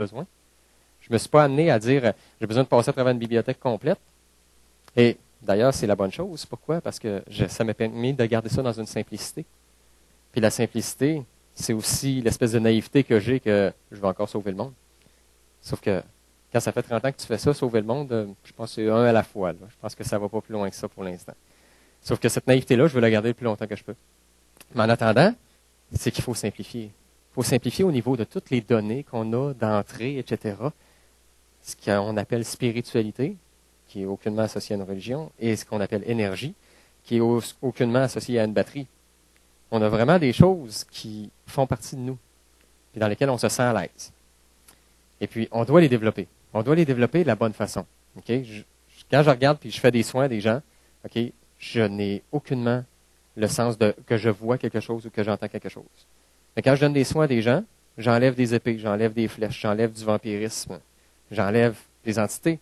besoin. Je ne me suis pas amené à dire, j'ai besoin de passer à travers une bibliothèque complète. Et d'ailleurs, c'est la bonne chose. Pourquoi? Parce que ça m'a permis de garder ça dans une simplicité. Puis la simplicité, c'est aussi l'espèce de naïveté que j'ai que je vais encore sauver le monde. Sauf que quand ça fait 30 ans que tu fais ça, sauver le monde, je pense que c'est un à la fois. Là. Je pense que ça ne va pas plus loin que ça pour l'instant. Sauf que cette naïveté-là, je veux la garder le plus longtemps que je peux. Mais en attendant, c'est qu'il faut simplifier. Il faut simplifier au niveau de toutes les données qu'on a d'entrée, etc. Ce qu'on appelle spiritualité, qui est aucunement associé à une religion, et ce qu'on appelle énergie, qui est aucunement associé à une batterie. On a vraiment des choses qui font partie de nous, et dans lesquelles on se sent à l'aise. Et puis, on doit les développer. On doit les développer de la bonne façon. Okay? Quand je regarde puis je fais des soins des gens, okay, je n'ai aucunement le sens de que je vois quelque chose ou que j'entends quelque chose. Mais quand je donne des soins à des gens, j'enlève des épées, j'enlève des flèches, j'enlève du vampirisme, j'enlève des entités,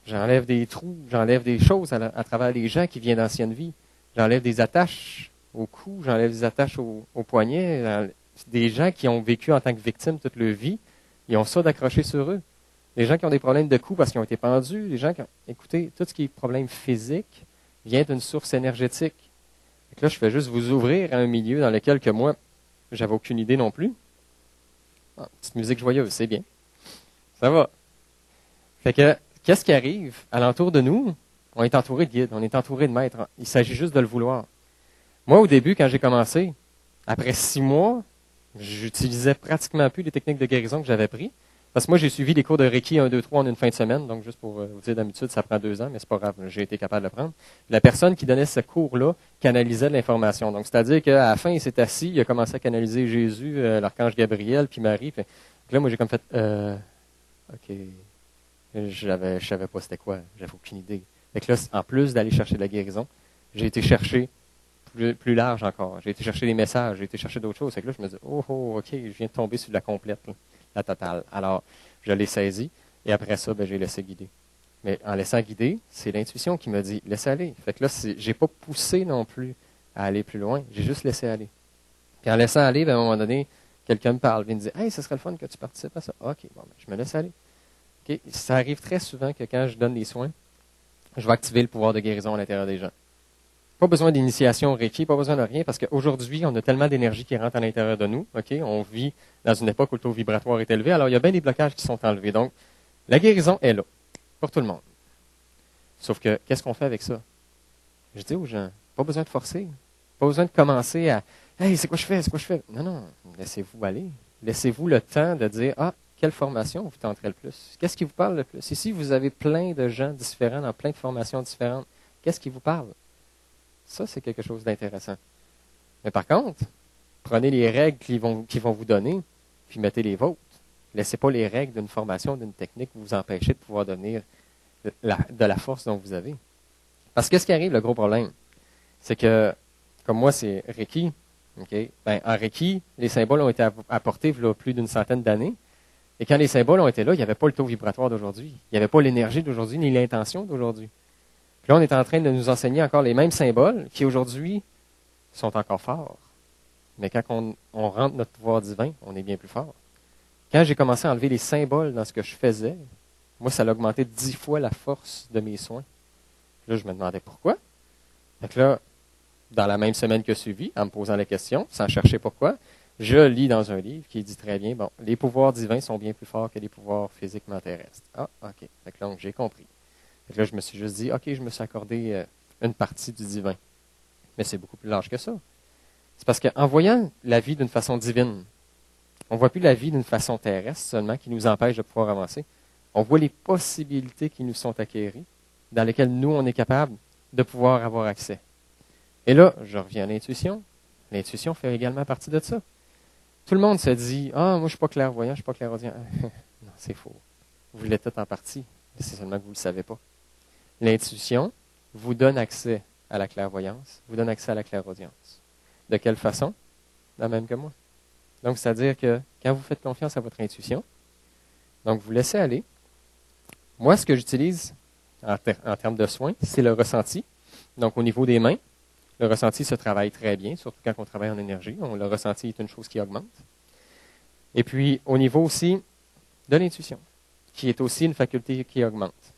j'enlève des trous, j'enlève des choses à travers les gens qui viennent d'anciennes vies. J'enlève des attaches au cou, j'enlève des attaches au poignet. Des gens qui ont vécu en tant que victimes toute leur vie, ils ont ça d'accrocher sur eux. Les gens qui ont des problèmes de cou parce qu'ils ont été pendus, les gens qui ont... Écoutez, tout ce qui est problème physique vient d'une source énergétique. Donc là, je fais juste vous ouvrir à un milieu dans lequel que moi, j'avais aucune idée non plus. Ah, petite musique joyeuse, c'est bien. Ça va. Fait que, qu'est-ce qui arrive? Alentour de nous, on est entouré de guides, on est entouré de maîtres. Il s'agit juste de le vouloir. Moi, au début, quand j'ai commencé, après 6 mois, j'utilisais pratiquement plus les techniques de guérison que j'avais prises. Parce que moi, j'ai suivi les cours de Reiki 1, 2, 3 en une fin de semaine. Donc, juste pour vous dire, d'habitude, ça prend 2 ans, mais c'est pas grave, j'ai été capable de le prendre. La personne qui donnait ce cours-là canalisait de l'information. Donc, c'est-à-dire qu'à la fin, il s'est assis, il a commencé à canaliser Jésus, l'archange Gabriel, puis Marie. Puis là, moi, j'ai comme fait, OK, je savais pas c'était quoi, j'avais aucune idée. Fait que là, en plus d'aller chercher de la guérison, j'ai été chercher plus large encore. J'ai été chercher des messages, j'ai été chercher d'autres choses. Fait que là, je me dis, OK, je viens de tomber sur la complète, là, la totale. Alors, je l'ai saisi, et après ça, j'ai laissé guider. Mais en laissant guider, c'est l'intuition qui me dit, laisse aller. Fait que là, j'ai pas poussé non plus à aller plus loin, j'ai juste laissé aller. Puis en laissant aller, à un moment donné, quelqu'un me parle, vient me dire, hey, ce serait le fun que tu participes à ça. OK, bon, je me laisse aller. Okay? Ça arrive très souvent que quand je donne des soins, je vais activer le pouvoir de guérison à l'intérieur des gens. Pas besoin d'initiation Reiki, pas besoin de rien, parce qu'aujourd'hui, on a tellement d'énergie qui rentre à l'intérieur de nous. Okay? On vit dans une époque où le taux vibratoire est élevé, alors il y a bien des blocages qui sont enlevés. Donc, la guérison est là, pour tout le monde. Sauf que, qu'est-ce qu'on fait avec ça? Je dis aux gens, pas besoin de forcer, pas besoin de commencer à « Hey, c'est quoi je fais? C'est quoi je fais? » Non, laissez-vous aller. Laissez-vous le temps de dire « Ah, quelle formation vous tenterez le plus? Qu'est-ce qui vous parle le plus? » Ici, vous avez plein de gens différents, dans plein de formations différentes. Qu'est-ce qui vous parle? Ça, c'est quelque chose d'intéressant. Mais par contre, prenez les règles qu'ils vont vous donner, puis mettez les vôtres. Laissez pas les règles d'une formation, d'une technique vous empêcher de pouvoir donner de la force dont vous avez. Parce que ce qui arrive, le gros problème, c'est que, comme moi, c'est Reiki. Okay? En Reiki, les symboles ont été apportés il y a plus d'une centaine d'années. Et quand les symboles ont été là, il n'y avait pas le taux vibratoire d'aujourd'hui. Il n'y avait pas l'énergie d'aujourd'hui, ni l'intention d'aujourd'hui. Puis là, on est en train de nous enseigner encore les mêmes symboles qui, aujourd'hui, sont encore forts. Mais quand on rentre notre pouvoir divin, on est bien plus fort. Quand j'ai commencé à enlever les symboles dans ce que je faisais, moi, ça a augmenté 10 fois la force de mes soins. Là, je me demandais pourquoi. Donc là, dans la même semaine que suivi, en me posant la question, sans chercher pourquoi, je lis dans un livre qui dit très bien, bon, les pouvoirs divins sont bien plus forts que les pouvoirs physiquement terrestres. Ah, OK. Donc là, j'ai compris. Donc là, je me suis juste dit, OK, je me suis accordé une partie du divin. Mais c'est beaucoup plus large que ça. C'est parce qu'en voyant la vie d'une façon divine, on ne voit plus la vie d'une façon terrestre seulement qui nous empêche de pouvoir avancer. On voit les possibilités qui nous sont acquéries, dans lesquelles nous, on est capable de pouvoir avoir accès. Et là, je reviens à l'intuition. L'intuition fait également partie de ça. Tout le monde se dit, moi, je ne suis pas clairvoyant, je ne suis pas clairaudient. Non, c'est faux. Vous l'êtes tout en partie, mais c'est seulement que vous ne le savez pas. L'intuition vous donne accès à la clairvoyance, vous donne accès à la clairaudience. De quelle façon? De la même que moi. Donc, c'est-à-dire que quand vous faites confiance à votre intuition, donc vous laissez aller. Moi, ce que j'utilise en termes de soins, c'est le ressenti. Donc, au niveau des mains, le ressenti se travaille très bien, surtout quand on travaille en énergie. Le ressenti est une chose qui augmente. Et puis, au niveau aussi de l'intuition, qui est aussi une faculté qui augmente.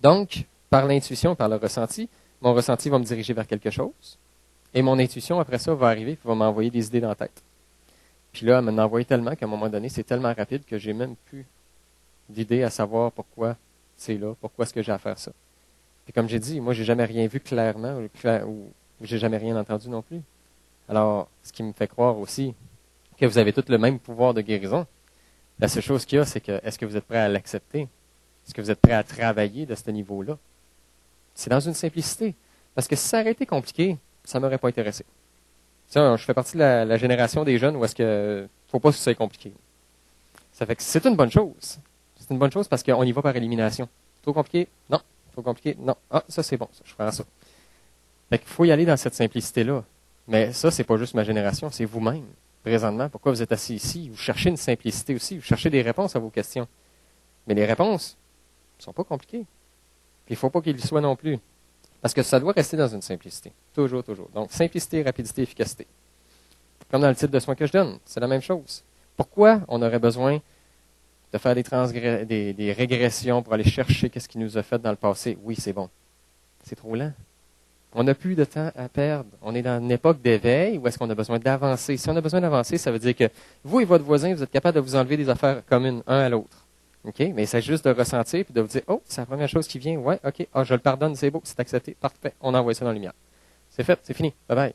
Donc, par l'intuition, par le ressenti, mon ressenti va me diriger vers quelque chose, et mon intuition, après ça, va arriver et va m'envoyer des idées dans la tête. Puis là, elle m'en envoie tellement qu'à un moment donné, c'est tellement rapide que j'ai même plus d'idée à savoir pourquoi c'est là, pourquoi est-ce que j'ai à faire ça. Et comme j'ai dit, moi, j'ai jamais rien vu clairement ou j'ai jamais rien entendu non plus. Alors, ce qui me fait croire aussi que vous avez tous le même pouvoir de guérison, la seule chose qu'il y a, c'est que est-ce que vous êtes prêt à l'accepter? Est-ce que vous êtes prêt à travailler de ce niveau-là? C'est dans une simplicité. Parce que si ça aurait été compliqué, ça ne m'aurait pas intéressé. Ça, je fais partie de la génération des jeunes où est-ce que faut pas que ça soit compliqué. Ça fait que c'est une bonne chose. C'est une bonne chose parce qu'on y va par élimination. Trop compliqué? Non. Trop compliqué? Non. Ah, ça c'est bon, ça, je prends ça. Fait qu'il faut y aller dans cette simplicité-là. Mais ça, c'est pas juste ma génération, c'est vous-même, présentement. Pourquoi vous êtes assis ici? Vous cherchez une simplicité aussi, vous cherchez des réponses à vos questions. Mais les réponses ne sont pas compliquées. Puis il ne faut pas qu'ils le soient non plus. Parce que ça doit rester dans une simplicité. Toujours, toujours. Donc, simplicité, rapidité, efficacité. Comme dans le type de soins que je donne, c'est la même chose. Pourquoi on aurait besoin de faire des régressions pour aller chercher ce qu'il nous a fait dans le passé? Oui, c'est bon. C'est trop lent. On n'a plus de temps à perdre. On est dans une époque d'éveil où est-ce qu'on a besoin d'avancer. Si on a besoin d'avancer, ça veut dire que vous et votre voisin, vous êtes capable de vous enlever des affaires communes un à l'autre. OK? Mais c'est juste de ressentir puis de vous dire, oh, c'est la première chose qui vient. Ouais, OK. Ah, je le pardonne, c'est beau, c'est accepté. Parfait. On envoie ça dans la lumière. C'est fait, c'est fini. Bye bye.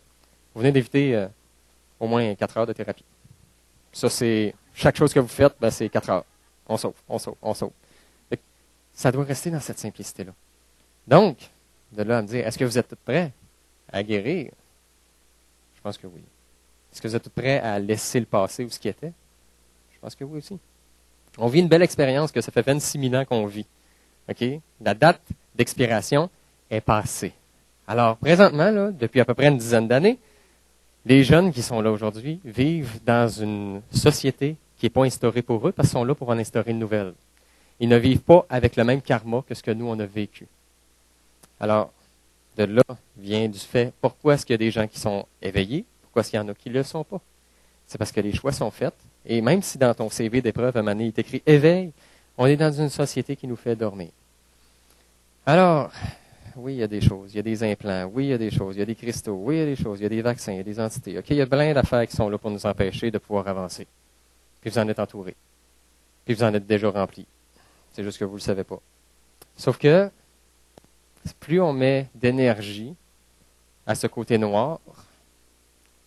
Vous venez d'éviter au moins 4 heures de thérapie. Ça, c'est chaque chose que vous faites, ben, c'est 4 heures. On sauve, on sauve, on sauve. Ça doit rester dans cette simplicité-là. Donc, de là à me dire, est-ce que vous êtes tous prêts à guérir? Je pense que oui. Est-ce que vous êtes tous prêts à laisser le passé ou ce qui était? Je pense que oui aussi. On vit une belle expérience que ça fait 26 000 ans qu'on vit. OK? La date d'expiration est passée. Alors, présentement, là, depuis à peu près une dizaine d'années, les jeunes qui sont là aujourd'hui vivent dans une société qui n'est pas instaurée pour eux parce qu'ils sont là pour en instaurer une nouvelle. Ils ne vivent pas avec le même karma que ce que nous, on a vécu. Alors, de là vient du fait, pourquoi est-ce qu'il y a des gens qui sont éveillés? Pourquoi est-ce qu'il y en a qui ne le sont pas? C'est parce que les choix sont faits. Et même si dans ton CV d'épreuve, à un moment donné, il est écrit « éveil », on est dans une société qui nous fait dormir. Alors, oui, il y a des choses. Il y a des implants. Oui, il y a des choses. Il y a des cristaux. Oui, il y a des choses. Il y a des vaccins. Il y a des entités. OK, il y a plein d'affaires qui sont là pour nous empêcher de pouvoir avancer. Puis vous en êtes entourés. Puis vous en êtes déjà remplis. C'est juste que vous ne le savez pas. Sauf que, plus on met d'énergie à ce côté noir,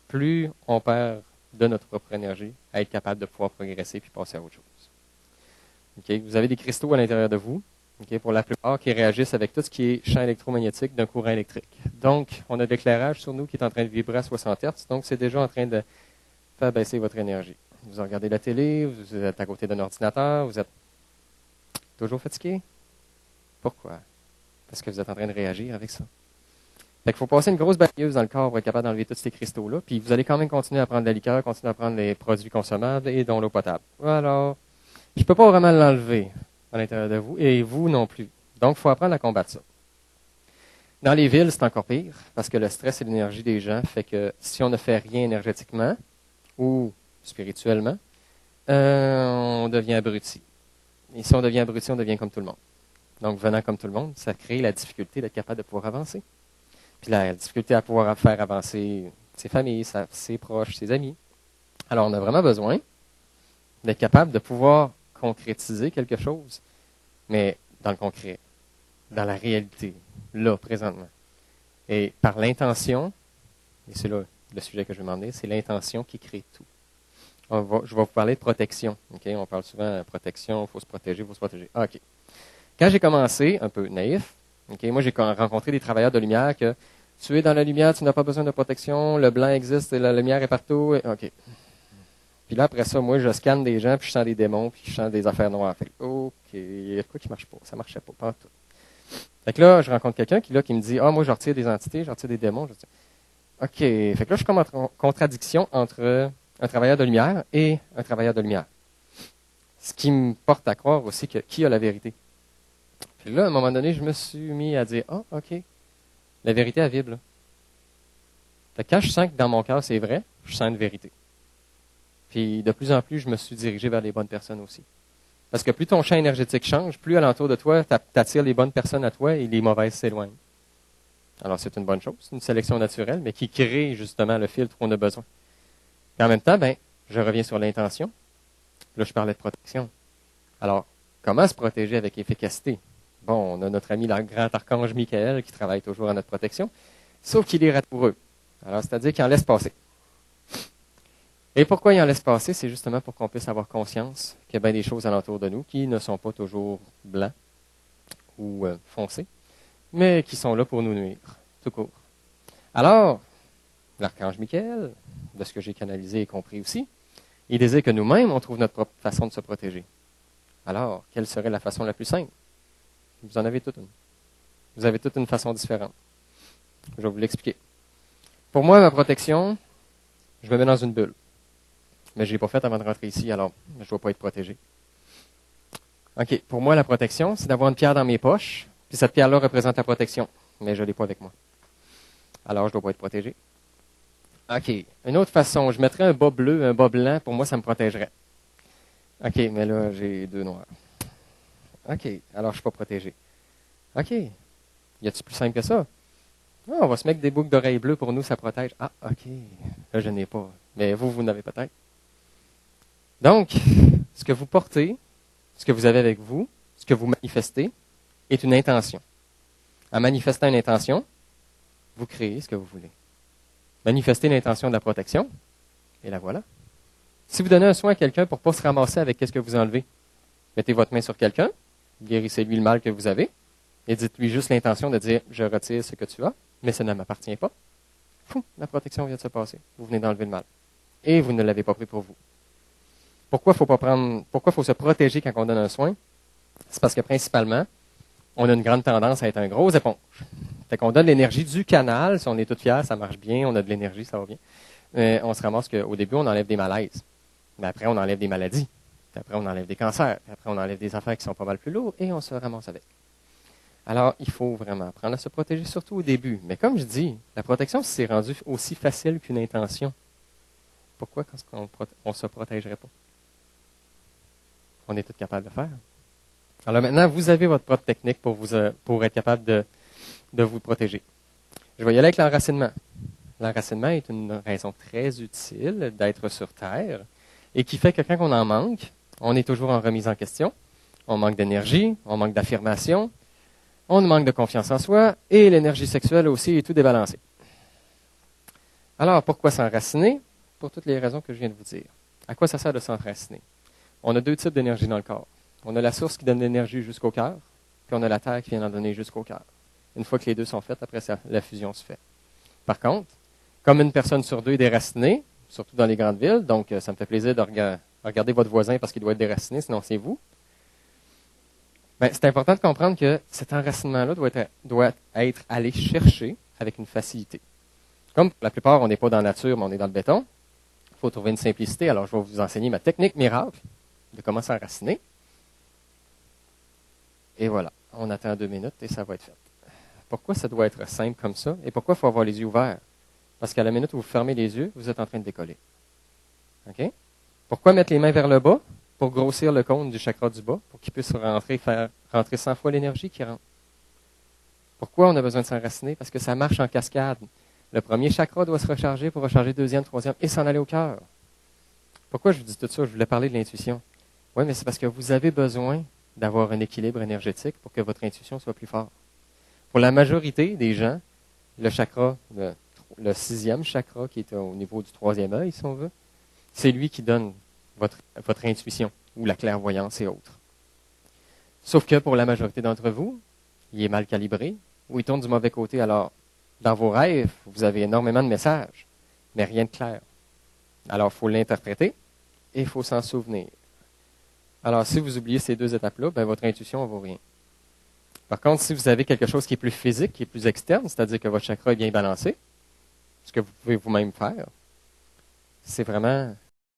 plus on perd de notre propre énergie à être capable de pouvoir progresser puis passer à autre chose. Okay? Vous avez des cristaux à l'intérieur de vous, okay, pour la plupart, qui réagissent avec tout ce qui est champ électromagnétique d'un courant électrique. Donc, on a de l'éclairage sur nous qui est en train de vibrer à 60 Hz, donc c'est déjà en train de faire baisser votre énergie. Vous regardez la télé, vous êtes à côté d'un ordinateur, vous êtes toujours fatigué. Pourquoi? Parce que vous êtes en train de réagir avec ça. Fait qu'il faut passer une grosse balayeuse dans le corps pour être capable d'enlever tous ces cristaux-là, puis vous allez quand même continuer à prendre de la liqueur, continuer à prendre les produits consommables et dont l'eau potable. Alors, je ne peux pas vraiment l'enlever à l'intérieur de vous, et vous non plus. Donc, il faut apprendre à combattre ça. Dans les villes, c'est encore pire, parce que le stress et l'énergie des gens fait que si on ne fait rien énergétiquement ou spirituellement, on devient abruti. Et si on devient abruti, on devient comme tout le monde. Donc, venant comme tout le monde, ça crée la difficulté d'être capable de pouvoir avancer. Puis la difficulté à pouvoir faire avancer ses familles, ses proches, ses amis. Alors, on a vraiment besoin d'être capable de pouvoir concrétiser quelque chose, mais dans le concret, dans la réalité, là, présentement. Et par l'intention, et c'est là le sujet que je vais m'emmener, c'est l'intention qui crée tout. Je vais vous parler de protection. Okay? On parle souvent de protection, il faut se protéger, il faut se protéger. Ah, OK. Quand j'ai commencé, un peu naïf, okay, moi j'ai rencontré des travailleurs de lumière que tu es dans la lumière, tu n'as pas besoin de protection, le blanc existe et la lumière est partout. OK. Puis là, après ça, moi, je scanne des gens, puis je sens des démons, puis je sens des affaires noires. Fait que, OK, il y a quoi qui marche pas? Ça marchait pas en tout. Fait que là, je rencontre quelqu'un qui me dit, ah, moi, je retire des entités, je retire des démons. Je dis, OK. Fait que là, je suis comme en contradiction entre un travailleur de lumière et un travailleur de lumière. Ce qui me porte à croire aussi que qui a la vérité? Puis là, à un moment donné, je me suis mis à dire, ah, OK, la vérité, elle vibre, là. Fait que quand je sens que dans mon cœur, c'est vrai, je sens une vérité. Puis de plus en plus, je me suis dirigé vers les bonnes personnes aussi. Parce que plus ton champ énergétique change, plus alentour de toi, tu attires les bonnes personnes à toi et les mauvaises s'éloignent. Alors, c'est une bonne chose, c'est une sélection naturelle, mais qui crée justement le filtre qu'on a besoin. Et en même temps, je reviens sur l'intention. Là, je parlais de protection. Alors, comment se protéger avec efficacité? Bon, on a notre ami le grand archange Michael qui travaille toujours à notre protection, sauf qu'il est ratoureux. Alors, c'est-à-dire qu'il en laisse passer. Et pourquoi il en laisse passer? C'est justement pour qu'on puisse avoir conscience qu'il y a bien des choses alentour de nous qui ne sont pas toujours blancs ou foncés, mais qui sont là pour nous nuire, tout court. Alors, l'archange Michael, de ce que j'ai canalisé et compris aussi, il désire que nous-mêmes, on trouve notre propre façon de se protéger. Alors, quelle serait la façon la plus simple? Vous en avez toute une. Vous avez toute une façon différente. Je vais vous l'expliquer. Pour moi, ma protection, je me mets dans une bulle. Mais je ne l'ai pas faite avant de rentrer ici, alors je ne dois pas être protégé. OK. Pour moi, la protection, c'est d'avoir une pierre dans mes poches, puis cette pierre-là représente la protection, mais je ne l'ai pas avec moi. Alors, je ne dois pas être protégé. OK. Une autre façon, je mettrais un bas bleu, un bas blanc, pour moi, ça me protégerait. OK, mais là, j'ai 2 noirs. OK, alors je ne suis pas protégé. OK. Y a-t-il plus simple que ça? Ah, on va se mettre des boucles d'oreilles bleues, pour nous, ça protège. Ah, OK. Là, je n'ai pas. Mais vous n'avez peut-être. Donc, ce que vous portez, ce que vous avez avec vous, ce que vous manifestez, est une intention. En manifestant une intention, vous créez ce que vous voulez. Manifestez l'intention de la protection, et la voilà. Si vous donnez un soin à quelqu'un pour ne pas se ramasser avec ce que vous enlevez, mettez votre main sur quelqu'un, guérissez-lui le mal que vous avez, et dites-lui juste l'intention de dire « Je retire ce que tu as, mais ça ne m'appartient pas. » Fou, la protection vient de se passer. Vous venez d'enlever le mal. Et vous ne l'avez pas pris pour vous. Pourquoi faut se protéger quand on donne un soin? C'est parce que principalement, on a une grande tendance à être un gros éponge. Fait qu'on donne l'énergie du canal, si on est tout fiers, ça marche bien, on a de l'énergie, ça va bien. Mais on se ramasse qu'au début, on enlève des malaises. Mais après, on enlève des maladies. Puis après, on enlève des cancers. Puis après, on enlève des affaires qui sont pas mal plus lourdes et on se ramasse avec. Alors, il faut vraiment apprendre à se protéger, surtout au début. Mais comme je dis, la protection, c'est rendu aussi facile qu'une intention. Pourquoi on ne se protégerait pas? On est tous capables de faire. Alors maintenant, vous avez votre propre technique pour être capable de vous protéger. Je vais y aller avec l'enracinement. L'enracinement est une raison très utile d'être sur Terre et qui fait que quand on en manque, on est toujours en remise en question. On manque d'énergie, on manque d'affirmation, on manque de confiance en soi et l'énergie sexuelle aussi est tout débalancée. Alors, pourquoi s'enraciner? Pour toutes les raisons que je viens de vous dire. À quoi ça sert de s'enraciner? On a 2 types d'énergie dans le corps. On a la source qui donne l'énergie jusqu'au cœur, puis on a la terre qui vient en donner jusqu'au cœur. Une fois que les deux sont faites, après ça, la fusion se fait. Par contre, comme une personne sur 2 est déracinée, surtout dans les grandes villes, donc ça me fait plaisir de regarder votre voisin parce qu'il doit être déraciné, sinon c'est vous. C'est important de comprendre que cet enracinement-là doit être allé chercher avec une facilité. Comme pour la plupart, on n'est pas dans la nature, mais on est dans le béton, il faut trouver une simplicité. Alors, je vais vous enseigner ma technique miracle de comment s'enraciner. Et voilà, on attend 2 minutes et ça va être fait. Pourquoi ça doit être simple comme ça? Et pourquoi il faut avoir les yeux ouverts? Parce qu'à la minute où vous fermez les yeux, vous êtes en train de décoller. OK? Pourquoi mettre les mains vers le bas? Pour grossir le cône du chakra du bas, pour qu'il puisse faire rentrer 100 fois l'énergie qui rentre. Pourquoi on a besoin de s'enraciner? Parce que ça marche en cascade. Le premier chakra doit se recharger pour recharger le 2e, 3e et s'en aller au cœur. Pourquoi je vous dis tout ça? Je voulais parler de l'intuition. Oui, mais c'est parce que vous avez besoin d'avoir un équilibre énergétique pour que votre intuition soit plus forte. Pour la majorité des gens, le chakra, le 6e chakra, qui est au niveau du 3e œil, si on veut, c'est lui qui donne votre intuition ou la clairvoyance et autres. Sauf que pour la majorité d'entre vous, il est mal calibré ou il tourne du mauvais côté. Alors, dans vos rêves, vous avez énormément de messages, mais rien de clair. Alors, il faut l'interpréter et il faut s'en souvenir. Alors, si vous oubliez ces 2 étapes-là, votre intuition ne vaut rien. Par contre, si vous avez quelque chose qui est plus physique, qui est plus externe, c'est-à-dire que votre chakra est bien balancé, ce que vous pouvez vous-même faire, c'est vraiment